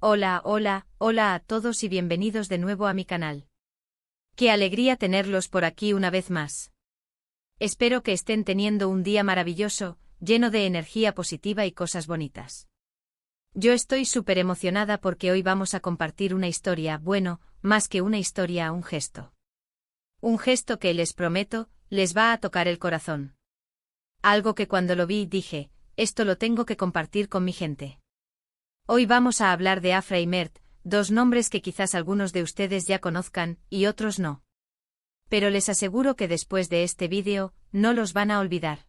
Hola, hola, hola a todos y bienvenidos de nuevo a mi canal. Qué alegría tenerlos por aquí una vez más. Espero que estén teniendo un día maravilloso, lleno de energía positiva y cosas bonitas. Yo estoy súper emocionada porque hoy vamos a compartir una historia, bueno, más que una historia, un gesto. Un gesto que les prometo, les va a tocar el corazón. Algo que cuando lo vi dije, esto lo tengo que compartir con mi gente. Hoy vamos a hablar de Afra y Mert, dos nombres que quizás algunos de ustedes ya conozcan, y otros no. Pero les aseguro que después de este vídeo, no los van a olvidar.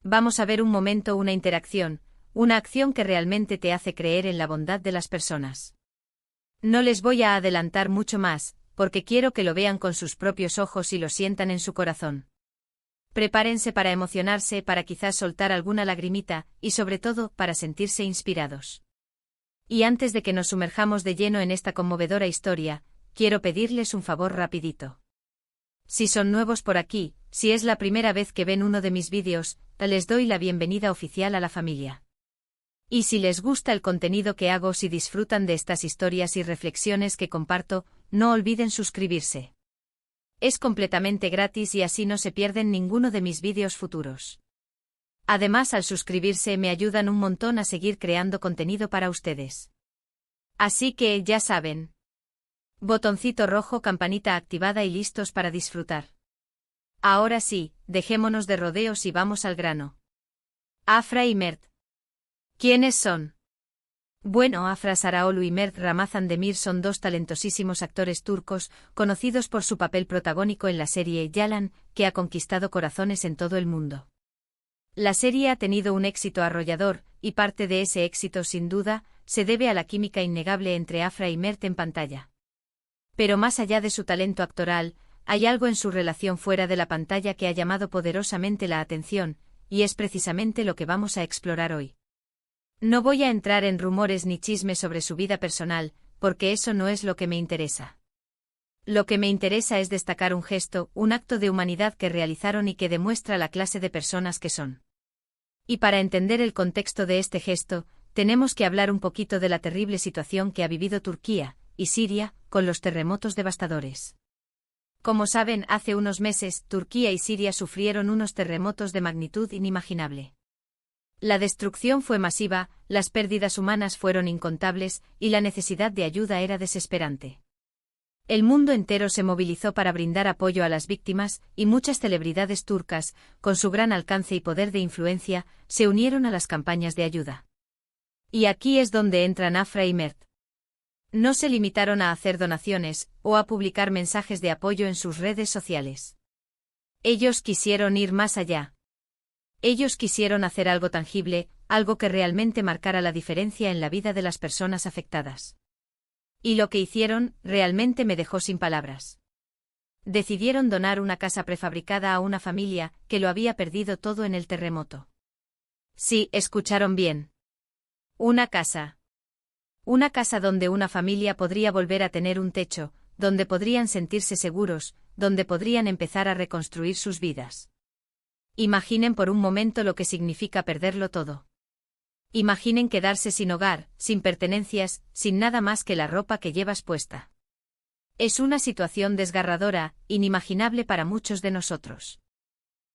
Vamos a ver un momento una interacción, una acción que realmente te hace creer en la bondad de las personas. No les voy a adelantar mucho más, porque quiero que lo vean con sus propios ojos y lo sientan en su corazón. Prepárense para emocionarse, para quizás soltar alguna lagrimita, y sobre todo, para sentirse inspirados. Y antes de que nos sumerjamos de lleno en esta conmovedora historia, quiero pedirles un favor rapidito. Si son nuevos por aquí, si es la primera vez que ven uno de mis vídeos, les doy la bienvenida oficial a la familia. Y si les gusta el contenido que hago, si disfrutan de estas historias y reflexiones que comparto, no olviden suscribirse. Es completamente gratis y así no se pierden ninguno de mis vídeos futuros. Además, al suscribirse me ayudan un montón a seguir creando contenido para ustedes. Así que, ya saben. Botoncito rojo, campanita activada y listos para disfrutar. Ahora sí, dejémonos de rodeos y vamos al grano. Afra y Mert. ¿Quiénes son? Bueno, Afra Sarıoğlu y Mert Ramazan Demir son dos talentosísimos actores turcos, conocidos por su papel protagónico en la serie Yalan, que ha conquistado corazones en todo el mundo. La serie ha tenido un éxito arrollador, y parte de ese éxito, sin duda, se debe a la química innegable entre Afra y Mert en pantalla. Pero más allá de su talento actoral, hay algo en su relación fuera de la pantalla que ha llamado poderosamente la atención, y es precisamente lo que vamos a explorar hoy. No voy a entrar en rumores ni chismes sobre su vida personal, porque eso no es lo que me interesa. Lo que me interesa es destacar un gesto, un acto de humanidad que realizaron y que demuestra la clase de personas que son. Y para entender el contexto de este gesto, tenemos que hablar un poquito de la terrible situación que ha vivido Turquía y Siria, con los terremotos devastadores. Como saben, hace unos meses, Turquía y Siria sufrieron unos terremotos de magnitud inimaginable. La destrucción fue masiva, las pérdidas humanas fueron incontables, y la necesidad de ayuda era desesperante. El mundo entero se movilizó para brindar apoyo a las víctimas, y muchas celebridades turcas, con su gran alcance y poder de influencia, se unieron a las campañas de ayuda. Y aquí es donde entran Afra y Mert. No se limitaron a hacer donaciones, o a publicar mensajes de apoyo en sus redes sociales. Ellos quisieron ir más allá. Ellos quisieron hacer algo tangible, algo que realmente marcara la diferencia en la vida de las personas afectadas. Y lo que hicieron, realmente me dejó sin palabras. Decidieron donar una casa prefabricada a una familia que lo había perdido todo en el terremoto. Sí, escucharon bien. Una casa. Una casa donde una familia podría volver a tener un techo, donde podrían sentirse seguros, donde podrían empezar a reconstruir sus vidas. Imaginen por un momento lo que significa perderlo todo. Imaginen quedarse sin hogar, sin pertenencias, sin nada más que la ropa que llevas puesta. Es una situación desgarradora, inimaginable para muchos de nosotros.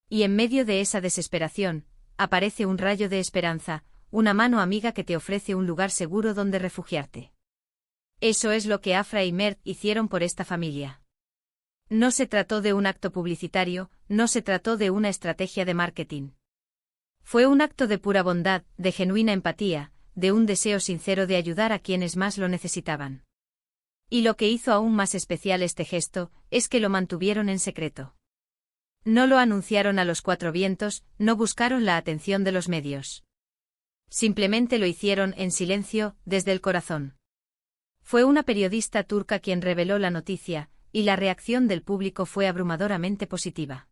Y en medio de esa desesperación, aparece un rayo de esperanza, una mano amiga que te ofrece un lugar seguro donde refugiarte. Eso es lo que Afra y Mert hicieron por esta familia. No se trató de un acto publicitario, no se trató de una estrategia de marketing. Fue un acto de pura bondad, de genuina empatía, de un deseo sincero de ayudar a quienes más lo necesitaban. Y lo que hizo aún más especial este gesto, es que lo mantuvieron en secreto. No lo anunciaron a los cuatro vientos, no buscaron la atención de los medios. Simplemente lo hicieron en silencio, desde el corazón. Fue una periodista turca quien reveló la noticia, y la reacción del público fue abrumadoramente positiva.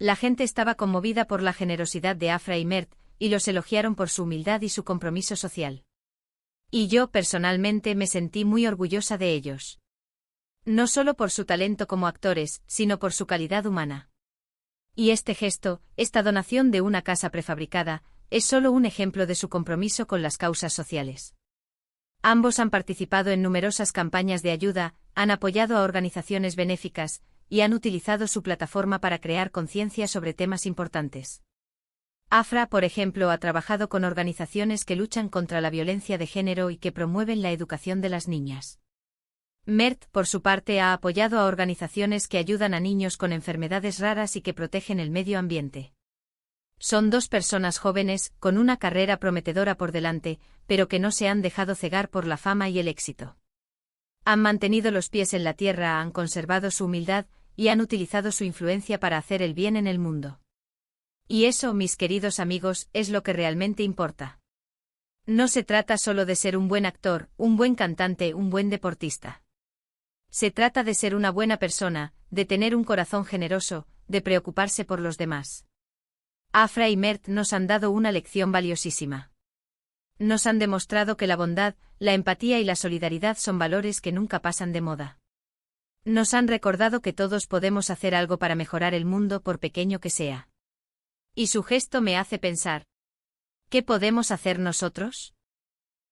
La gente estaba conmovida por la generosidad de Afra y Mert, y los elogiaron por su humildad y su compromiso social. Y yo personalmente me sentí muy orgullosa de ellos. No solo por su talento como actores, sino por su calidad humana. Y este gesto, esta donación de una casa prefabricada, es solo un ejemplo de su compromiso con las causas sociales. Ambos han participado en numerosas campañas de ayuda, han apoyado a organizaciones benéficas, y han utilizado su plataforma para crear conciencia sobre temas importantes. Afra, por ejemplo, ha trabajado con organizaciones que luchan contra la violencia de género y que promueven la educación de las niñas. Mert, por su parte, ha apoyado a organizaciones que ayudan a niños con enfermedades raras y que protegen el medio ambiente. Son dos personas jóvenes, con una carrera prometedora por delante, pero que no se han dejado cegar por la fama y el éxito. Han mantenido los pies en la tierra, han conservado su humildad, y han utilizado su influencia para hacer el bien en el mundo. Y eso, mis queridos amigos, es lo que realmente importa. No se trata solo de ser un buen actor, un buen cantante, un buen deportista. Se trata de ser una buena persona, de tener un corazón generoso, de preocuparse por los demás. Afra y Mert nos han dado una lección valiosísima. Nos han demostrado que la bondad, la empatía y la solidaridad son valores que nunca pasan de moda. Nos han recordado que todos podemos hacer algo para mejorar el mundo por pequeño que sea. Y su gesto me hace pensar. ¿Qué podemos hacer nosotros?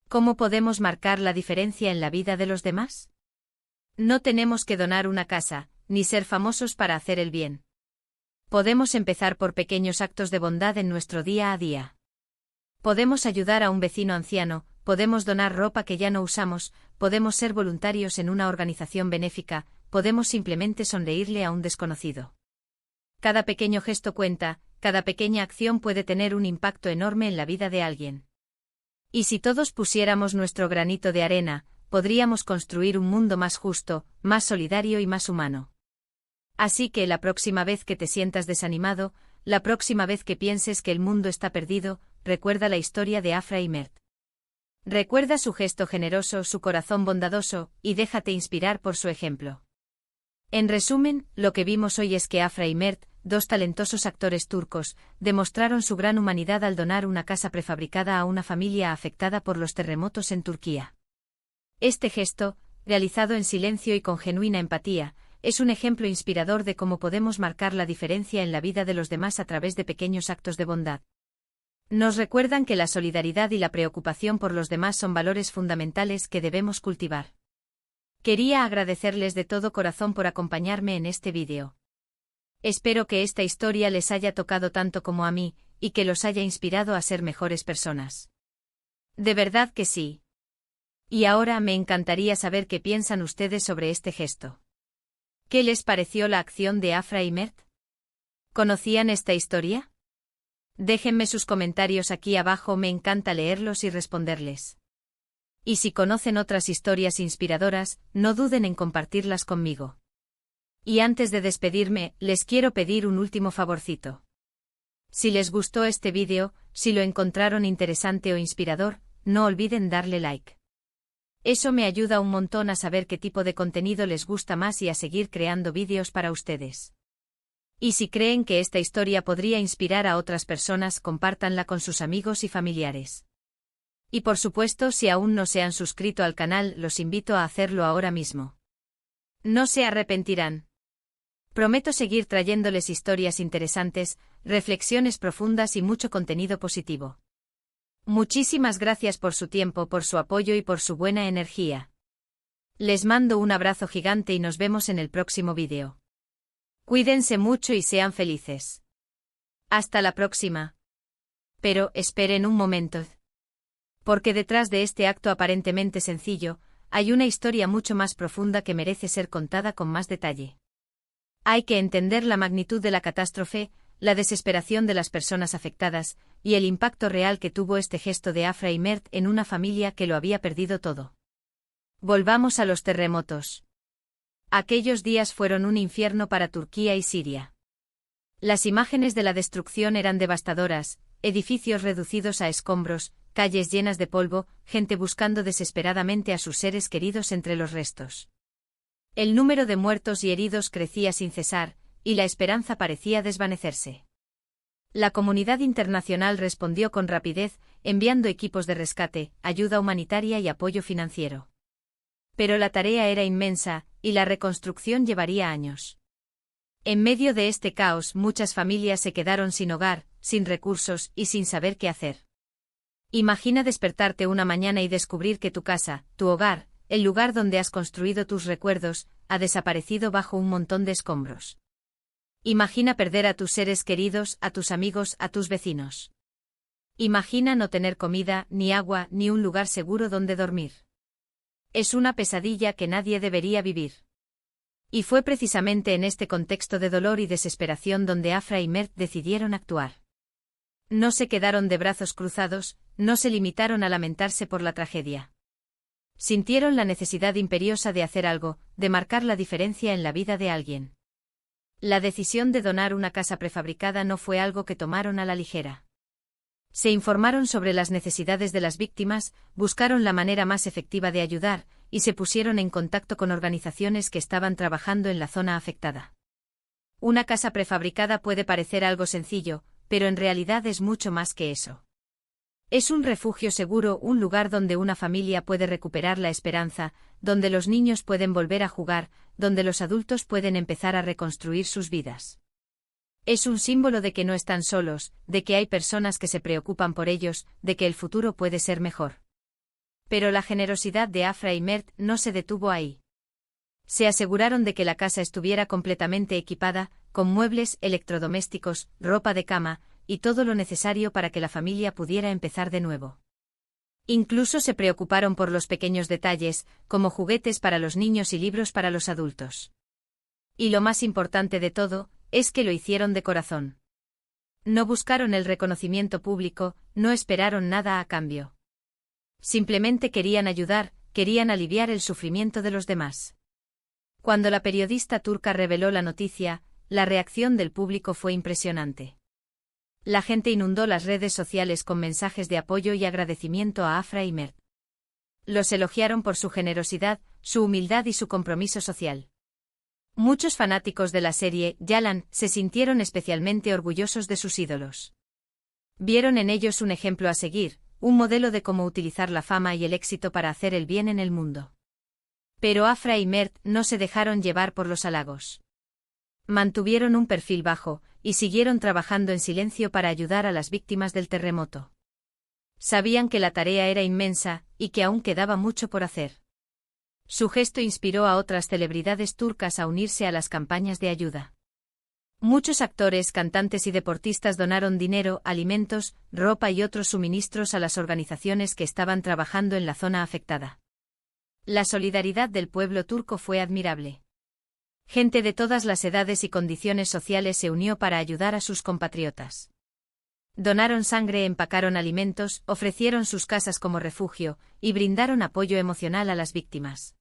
¿Cómo podemos marcar la diferencia en la vida de los demás? No tenemos que donar una casa, ni ser famosos para hacer el bien. Podemos empezar por pequeños actos de bondad en nuestro día a día. Podemos ayudar a un vecino anciano, podemos donar ropa que ya no usamos, podemos ser voluntarios en una organización benéfica, podemos simplemente sonreírle a un desconocido. Cada pequeño gesto cuenta, cada pequeña acción puede tener un impacto enorme en la vida de alguien. Y si todos pusiéramos nuestro granito de arena, podríamos construir un mundo más justo, más solidario y más humano. Así que la próxima vez que te sientas desanimado, la próxima vez que pienses que el mundo está perdido, recuerda la historia de Afra y Mert. Recuerda su gesto generoso, su corazón bondadoso, y déjate inspirar por su ejemplo. En resumen, lo que vimos hoy es que Afra y Mert, dos talentosos actores turcos, demostraron su gran humanidad al donar una casa prefabricada a una familia afectada por los terremotos en Turquía. Este gesto, realizado en silencio y con genuina empatía, es un ejemplo inspirador de cómo podemos marcar la diferencia en la vida de los demás a través de pequeños actos de bondad. Nos recuerdan que la solidaridad y la preocupación por los demás son valores fundamentales que debemos cultivar. Quería agradecerles de todo corazón por acompañarme en este vídeo. Espero que esta historia les haya tocado tanto como a mí, y que los haya inspirado a ser mejores personas. De verdad que sí. Y ahora me encantaría saber qué piensan ustedes sobre este gesto. ¿Qué les pareció la acción de Afra y Mert? ¿Conocían esta historia? Déjenme sus comentarios aquí abajo, me encanta leerlos y responderles. Y si conocen otras historias inspiradoras, no duden en compartirlas conmigo. Y antes de despedirme, les quiero pedir un último favorcito. Si les gustó este vídeo, si lo encontraron interesante o inspirador, no olviden darle like. Eso me ayuda un montón a saber qué tipo de contenido les gusta más y a seguir creando vídeos para ustedes. Y si creen que esta historia podría inspirar a otras personas, compártanla con sus amigos y familiares. Y por supuesto, si aún no se han suscrito al canal, los invito a hacerlo ahora mismo. No se arrepentirán. Prometo seguir trayéndoles historias interesantes, reflexiones profundas y mucho contenido positivo. Muchísimas gracias por su tiempo, por su apoyo y por su buena energía. Les mando un abrazo gigante y nos vemos en el próximo vídeo. Cuídense mucho y sean felices. Hasta la próxima. Pero, esperen un momento. Porque detrás de este acto aparentemente sencillo, hay una historia mucho más profunda que merece ser contada con más detalle. Hay que entender la magnitud de la catástrofe, la desesperación de las personas afectadas, y el impacto real que tuvo este gesto de Afra y Mert en una familia que lo había perdido todo. Volvamos a los terremotos. Aquellos días fueron un infierno para Turquía y Siria. Las imágenes de la destrucción eran devastadoras, edificios reducidos a escombros, calles llenas de polvo, gente buscando desesperadamente a sus seres queridos entre los restos. El número de muertos y heridos crecía sin cesar, y la esperanza parecía desvanecerse. La comunidad internacional respondió con rapidez, enviando equipos de rescate, ayuda humanitaria y apoyo financiero. Pero la tarea era inmensa, y la reconstrucción llevaría años. En medio de este caos, muchas familias se quedaron sin hogar, sin recursos y sin saber qué hacer. Imagina despertarte una mañana y descubrir que tu casa, tu hogar, el lugar donde has construido tus recuerdos, ha desaparecido bajo un montón de escombros. Imagina perder a tus seres queridos, a tus amigos, a tus vecinos. Imagina no tener comida, ni agua, ni un lugar seguro donde dormir. Es una pesadilla que nadie debería vivir. Y fue precisamente en este contexto de dolor y desesperación donde Afra y Mert decidieron actuar. No se quedaron de brazos cruzados, no se limitaron a lamentarse por la tragedia. Sintieron la necesidad imperiosa de hacer algo, de marcar la diferencia en la vida de alguien. La decisión de donar una casa prefabricada no fue algo que tomaron a la ligera. Se informaron sobre las necesidades de las víctimas, buscaron la manera más efectiva de ayudar, y se pusieron en contacto con organizaciones que estaban trabajando en la zona afectada. Una casa prefabricada puede parecer algo sencillo, pero en realidad es mucho más que eso. Es un refugio seguro, un lugar donde una familia puede recuperar la esperanza, donde los niños pueden volver a jugar, donde los adultos pueden empezar a reconstruir sus vidas. Es un símbolo de que no están solos, de que hay personas que se preocupan por ellos, de que el futuro puede ser mejor. Pero la generosidad de Afra y Mert no se detuvo ahí. Se aseguraron de que la casa estuviera completamente equipada, con muebles, electrodomésticos, ropa de cama, y todo lo necesario para que la familia pudiera empezar de nuevo. Incluso se preocuparon por los pequeños detalles, como juguetes para los niños y libros para los adultos. Y lo más importante de todo, es que lo hicieron de corazón. No buscaron el reconocimiento público, no esperaron nada a cambio. Simplemente querían ayudar, querían aliviar el sufrimiento de los demás. Cuando la periodista turca reveló la noticia, la reacción del público fue impresionante. La gente inundó las redes sociales con mensajes de apoyo y agradecimiento a Afra y Mert. Los elogiaron por su generosidad, su humildad y su compromiso social. Muchos fanáticos de la serie Yalan se sintieron especialmente orgullosos de sus ídolos. Vieron en ellos un ejemplo a seguir, un modelo de cómo utilizar la fama y el éxito para hacer el bien en el mundo. Pero Afra y Mert no se dejaron llevar por los halagos. Mantuvieron un perfil bajo, y siguieron trabajando en silencio para ayudar a las víctimas del terremoto. Sabían que la tarea era inmensa, y que aún quedaba mucho por hacer. Su gesto inspiró a otras celebridades turcas a unirse a las campañas de ayuda. Muchos actores, cantantes y deportistas donaron dinero, alimentos, ropa y otros suministros a las organizaciones que estaban trabajando en la zona afectada. La solidaridad del pueblo turco fue admirable. Gente de todas las edades y condiciones sociales se unió para ayudar a sus compatriotas. Donaron sangre, empacaron alimentos, ofrecieron sus casas como refugio, y brindaron apoyo emocional a las víctimas.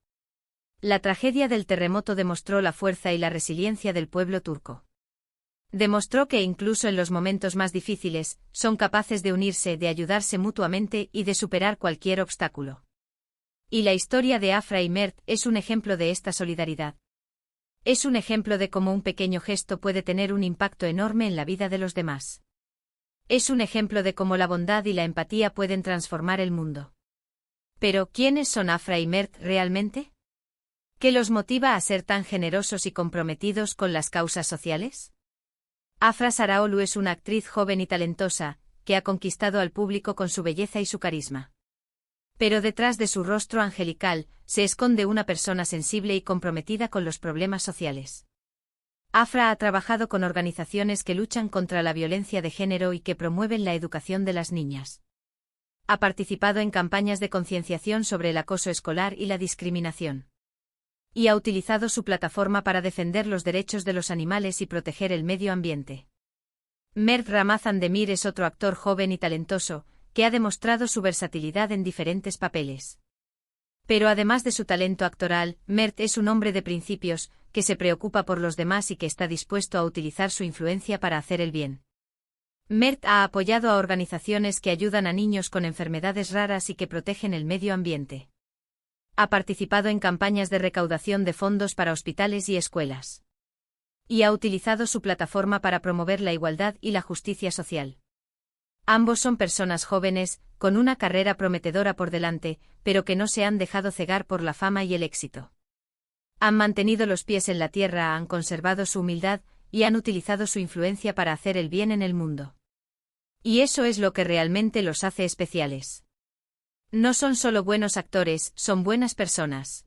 La tragedia del terremoto demostró la fuerza y la resiliencia del pueblo turco. Demostró que incluso en los momentos más difíciles, son capaces de unirse, de ayudarse mutuamente y de superar cualquier obstáculo. Y la historia de Afra y Mert es un ejemplo de esta solidaridad. Es un ejemplo de cómo un pequeño gesto puede tener un impacto enorme en la vida de los demás. Es un ejemplo de cómo la bondad y la empatía pueden transformar el mundo. Pero, ¿quiénes son Afra y Mert realmente? ¿Qué los motiva a ser tan generosos y comprometidos con las causas sociales? Afra Saraoglu es una actriz joven y talentosa, que ha conquistado al público con su belleza y su carisma. Pero detrás de su rostro angelical, se esconde una persona sensible y comprometida con los problemas sociales. Afra ha trabajado con organizaciones que luchan contra la violencia de género y que promueven la educación de las niñas. Ha participado en campañas de concienciación sobre el acoso escolar y la discriminación. Y ha utilizado su plataforma para defender los derechos de los animales y proteger el medio ambiente. Mert Ramazan Demir es otro actor joven y talentoso, que ha demostrado su versatilidad en diferentes papeles. Pero además de su talento actoral, Mert es un hombre de principios, que se preocupa por los demás y que está dispuesto a utilizar su influencia para hacer el bien. Mert ha apoyado a organizaciones que ayudan a niños con enfermedades raras y que protegen el medio ambiente. Ha participado en campañas de recaudación de fondos para hospitales y escuelas. Y ha utilizado su plataforma para promover la igualdad y la justicia social. Ambos son personas jóvenes, con una carrera prometedora por delante, pero que no se han dejado cegar por la fama y el éxito. Han mantenido los pies en la tierra, han conservado su humildad, y han utilizado su influencia para hacer el bien en el mundo. Y eso es lo que realmente los hace especiales. No son solo buenos actores, son buenas personas.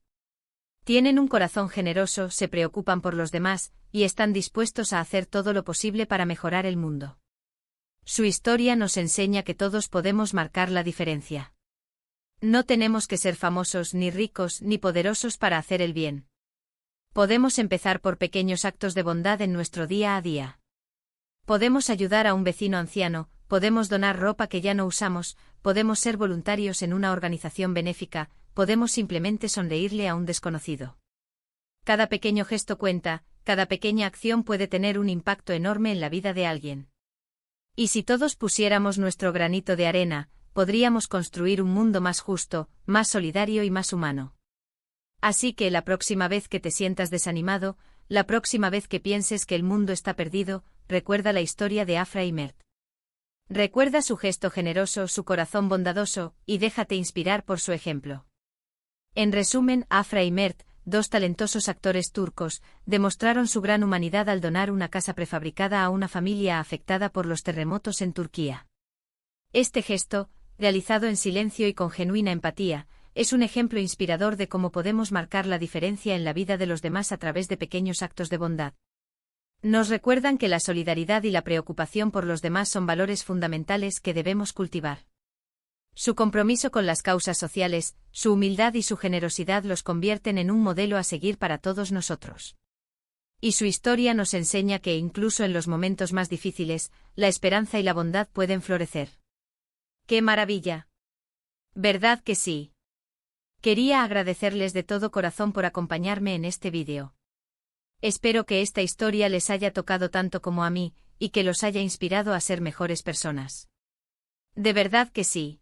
Tienen un corazón generoso, se preocupan por los demás, y están dispuestos a hacer todo lo posible para mejorar el mundo. Su historia nos enseña que todos podemos marcar la diferencia. No tenemos que ser famosos, ni ricos, ni poderosos para hacer el bien. Podemos empezar por pequeños actos de bondad en nuestro día a día. Podemos ayudar a un vecino anciano, podemos donar ropa que ya no usamos, podemos ser voluntarios en una organización benéfica, podemos simplemente sonreírle a un desconocido. Cada pequeño gesto cuenta, cada pequeña acción puede tener un impacto enorme en la vida de alguien. Y si todos pusiéramos nuestro granito de arena, podríamos construir un mundo más justo, más solidario y más humano. Así que la próxima vez que te sientas desanimado, la próxima vez que pienses que el mundo está perdido, recuerda la historia de Afra y Mert. Recuerda su gesto generoso, su corazón bondadoso, y déjate inspirar por su ejemplo. En resumen, Afra y Mert, dos talentosos actores turcos, demostraron su gran humanidad al donar una casa prefabricada a una familia afectada por los terremotos en Turquía. Este gesto, realizado en silencio y con genuina empatía, es un ejemplo inspirador de cómo podemos marcar la diferencia en la vida de los demás a través de pequeños actos de bondad. Nos recuerdan que la solidaridad y la preocupación por los demás son valores fundamentales que debemos cultivar. Su compromiso con las causas sociales, su humildad y su generosidad los convierten en un modelo a seguir para todos nosotros. Y su historia nos enseña que incluso en los momentos más difíciles, la esperanza y la bondad pueden florecer. ¡Qué maravilla! ¿Verdad que sí? Quería agradecerles de todo corazón por acompañarme en este vídeo. Espero que esta historia les haya tocado tanto como a mí, y que los haya inspirado a ser mejores personas. De verdad que sí.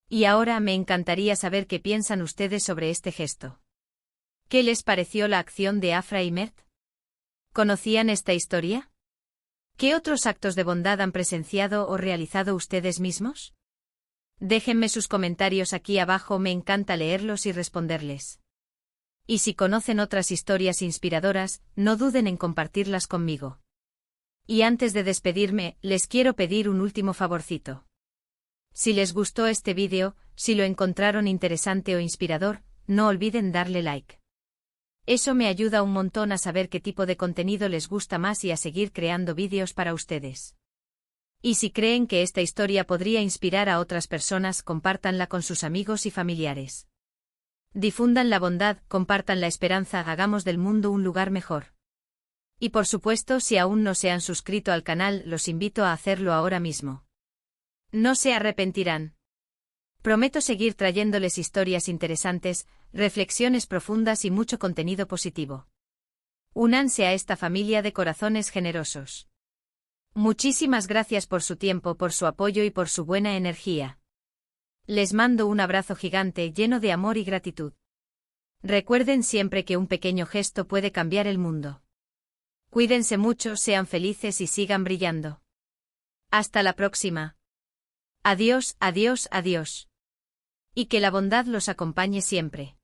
Y ahora me encantaría saber qué piensan ustedes sobre este gesto. ¿Qué les pareció la acción de Afra y Mert? ¿Conocían esta historia? ¿Qué otros actos de bondad han presenciado o realizado ustedes mismos? Déjenme sus comentarios aquí abajo, me encanta leerlos y responderles. Y si conocen otras historias inspiradoras, no duden en compartirlas conmigo. Y antes de despedirme, les quiero pedir un último favorcito. Si les gustó este vídeo, si lo encontraron interesante o inspirador, no olviden darle like. Eso me ayuda un montón a saber qué tipo de contenido les gusta más y a seguir creando vídeos para ustedes. Y si creen que esta historia podría inspirar a otras personas, compártanla con sus amigos y familiares. Difundan la bondad, compartan la esperanza, hagamos del mundo un lugar mejor. Y por supuesto, si aún no se han suscrito al canal, los invito a hacerlo ahora mismo. No se arrepentirán. Prometo seguir trayéndoles historias interesantes, reflexiones profundas y mucho contenido positivo. Únanse a esta familia de corazones generosos. Muchísimas gracias por su tiempo, por su apoyo y por su buena energía. Les mando un abrazo gigante lleno de amor y gratitud. Recuerden siempre que un pequeño gesto puede cambiar el mundo. Cuídense mucho, sean felices y sigan brillando. Hasta la próxima. Adiós, adiós, adiós. Y que la bondad los acompañe siempre.